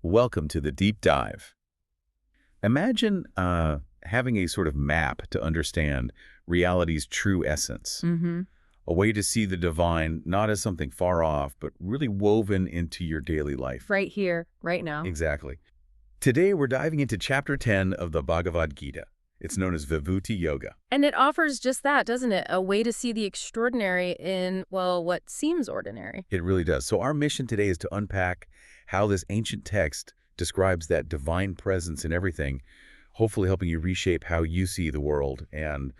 Welcome to the deep dive. Imagine having a sort of map to understand reality's true essence, Mm-hmm. a way to see the divine not as something far off, but really woven into your daily life. Right here, right now. Exactly. Today, we're diving into Chapter 10 of the Bhagavad Gita. It's known as Vibhuti Yoga. And it offers just that, doesn't it? A way to see the extraordinary in, well, what seems ordinary. It really does. So our mission today is to unpack how this ancient text describes that divine presence in everything, hopefully helping you reshape how you see the world and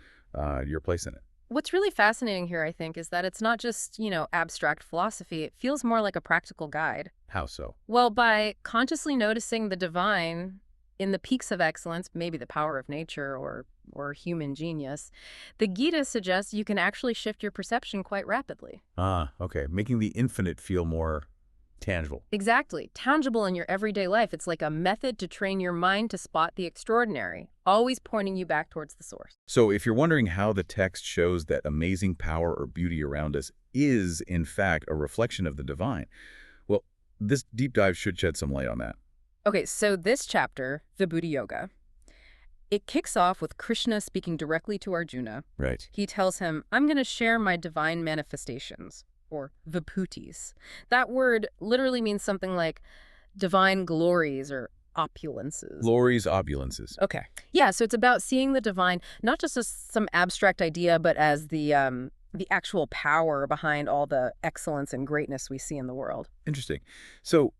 your place in it. What's really fascinating here, I think, is that it's not just, abstract philosophy. It feels more like a practical guide. How so? Well, by consciously noticing the divine in the peaks of excellence, maybe the power of nature or human genius, the Gita suggests you can actually shift your perception quite rapidly. Ah, okay. Making the infinite feel more tangible. Exactly. Tangible in your everyday life. It's like a method to train your mind to spot the extraordinary, always pointing you back towards the source. So if you're wondering how the text shows that amazing power or beauty around us is, in fact, a reflection of the divine, well, this deep dive should shed some light on that. Okay, so this chapter, Vibhuti Yoga, it kicks off with Krishna speaking directly to Arjuna. Right. He tells him, I'm going to share my divine manifestations, or vibhutis. That word literally means something like divine glories or opulences. Glories, opulences. Okay. Yeah, so it's about seeing the divine, not just as some abstract idea, but as the actual power behind all the excellence and greatness we see in the world. Interesting. So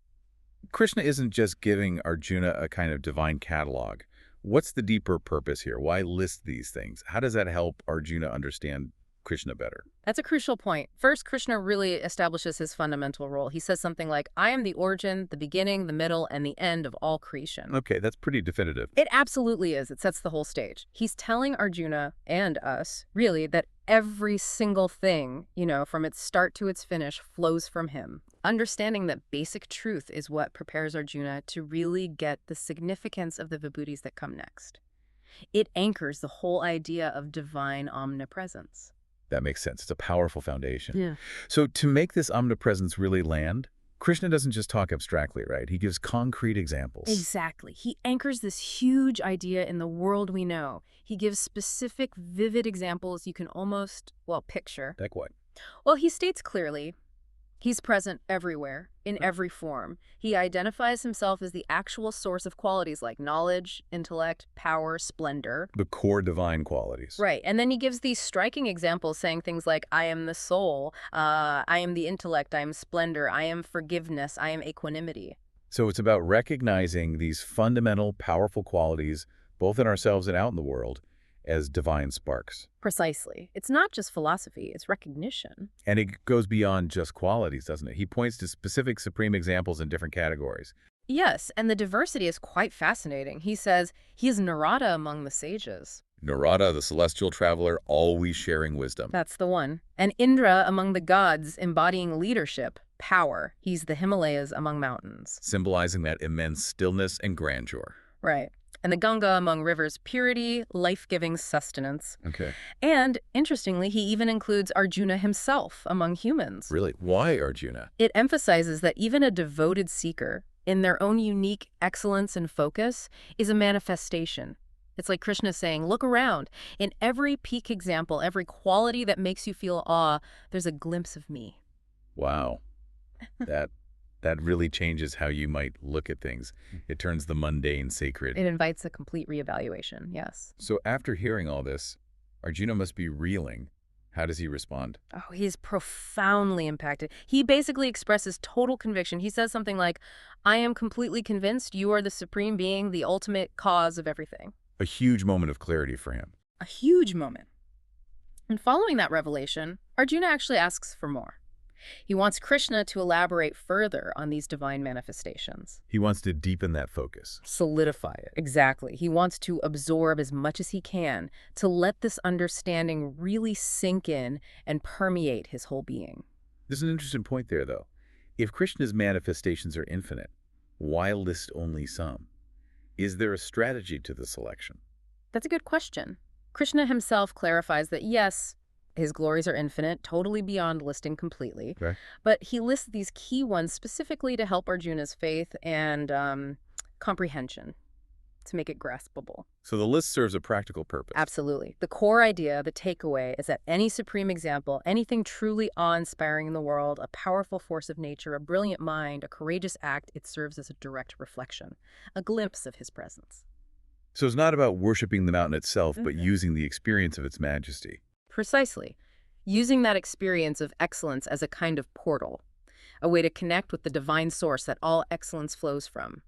Krishna isn't just giving Arjuna a kind of divine catalog. What's the deeper purpose here? Why list these things? How does that help Arjuna understand Krishna better? That's a crucial point. First, Krishna really establishes his fundamental role. He says something like, I am the origin, the beginning, the middle, and the end of all creation. Okay, that's pretty definitive. It absolutely is. It sets the whole stage. He's telling Arjuna and us, really, that every single thing, from its start to its finish, flows from him. Understanding that basic truth is what prepares Arjuna to really get the significance of the vibhutis that come next. It anchors the whole idea of divine omnipresence. That makes sense. It's a powerful foundation. Yeah. So to make this omnipresence really land, Krishna doesn't just talk abstractly, right? He gives concrete examples. Exactly. He anchors this huge idea in the world we know. He gives specific, vivid examples you can almost, picture. Like what? Well, he states clearly, he's present everywhere, in every form. He identifies himself as the actual source of qualities like knowledge, intellect, power, splendor. The core divine qualities. Right. And then he gives these striking examples saying things like, I am the soul, I am the intellect, I am splendor, I am forgiveness, I am equanimity. So it's about recognizing these fundamental, powerful qualities, both in ourselves and out in the world, as divine sparks. Precisely. It's not just philosophy, it's recognition. And it goes beyond just qualities, doesn't it? He points to specific supreme examples in different categories. Yes, and the diversity is quite fascinating. He says he is Narada among the sages. Narada, the celestial traveler, always sharing wisdom. That's the one. And Indra among the gods, embodying leadership, power. He's the Himalayas among mountains. Symbolizing that immense stillness and grandeur. Right. And the Ganga among rivers, purity, life-giving sustenance. Okay. And, interestingly, he even includes Arjuna himself among humans. Really? Why Arjuna? It emphasizes that even a devoted seeker, in their own unique excellence and focus, is a manifestation. It's like Krishna saying, look around. In every peak example, every quality that makes you feel awe, there's a glimpse of me. Wow. That really changes how you might look at things. It turns the mundane sacred. It invites a complete reevaluation, yes. So after hearing all this, Arjuna must be reeling. How does he respond? Oh, he's profoundly impacted. He basically expresses total conviction. He says something like, I am completely convinced you are the supreme being, the ultimate cause of everything. A huge moment of clarity for him. A huge moment. And following that revelation, Arjuna actually asks for more. He wants Krishna to elaborate further on these divine manifestations. He wants to deepen that focus. Solidify it. Exactly. He wants to absorb as much as he can to let this understanding really sink in and permeate his whole being. There's an interesting point there, though. If Krishna's manifestations are infinite, why list only some? Is there a strategy to the selection? That's a good question. Krishna himself clarifies that yes, His glories are infinite, totally beyond listing completely. Okay. But he lists these key ones specifically to help Arjuna's faith and comprehension, to make it graspable. So the list serves a practical purpose. Absolutely. The core idea, the takeaway, is that any supreme example, anything truly awe-inspiring in the world, a powerful force of nature, a brilliant mind, a courageous act, it serves as a direct reflection, a glimpse of his presence. So it's not about worshiping the mountain itself, but using the experience of its majesty. Precisely. Using that experience of excellence as a kind of portal, a way to connect with the divine source that all excellence flows from.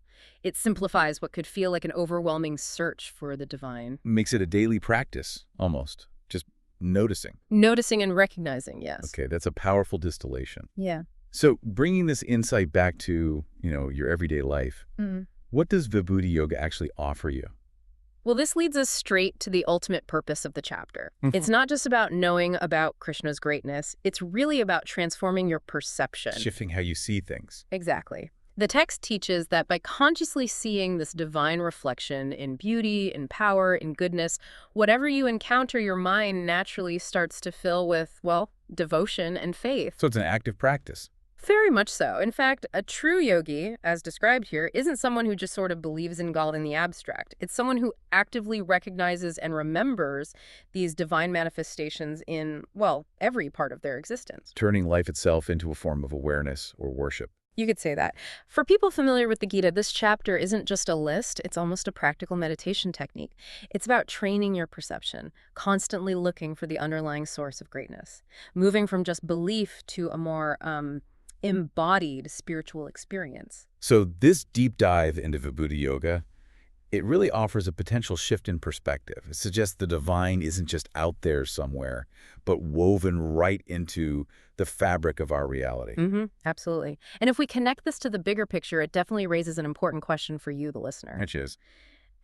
It simplifies what could feel like an overwhelming search for the divine. Makes it a daily practice, almost. Just noticing. Noticing and recognizing, yes. Okay, that's a powerful distillation. Yeah. So bringing this insight back to, your everyday life, what does Vibhuti Yoga actually offer you? Well, this leads us straight to the ultimate purpose of the chapter. It's not just about knowing about Krishna's greatness. It's really about transforming your perception. Shifting how you see things. Exactly. The text teaches that by consciously seeing this divine reflection in beauty, in power, in goodness, whatever you encounter, your mind naturally starts to fill with, well, devotion and faith. So it's an active practice. Very much so. In fact, a true yogi, as described here, isn't someone who just sort of believes in God in the abstract. It's someone who actively recognizes and remembers these divine manifestations in, well, every part of their existence. Turning life itself into a form of awareness or worship. You could say that. For people familiar with the Gita, this chapter isn't just a list, it's almost a practical meditation technique. It's about training your perception, constantly looking for the underlying source of greatness, moving from just belief to a more embodied spiritual experience. So this deep dive into Vibhuti Yoga, it really offers a potential shift in perspective. It suggests the divine isn't just out there somewhere, but woven right into the fabric of our reality. Absolutely. And if we connect this to the bigger picture, it definitely raises an important question for you, the listener. Which is,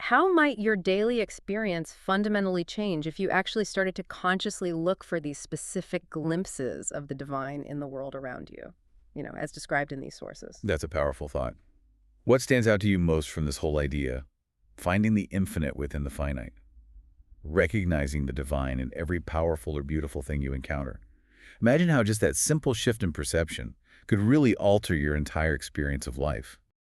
how might your daily experience fundamentally change if you actually started to consciously look for these specific glimpses of the divine in the world around you, as described in these sources? that's a powerful thought. What stands out to you most from this whole idea? Finding the infinite within the finite. Recognizing the divine in every powerful or beautiful thing you encounter. Imagine how just that simple shift in perception could really alter your entire experience of life.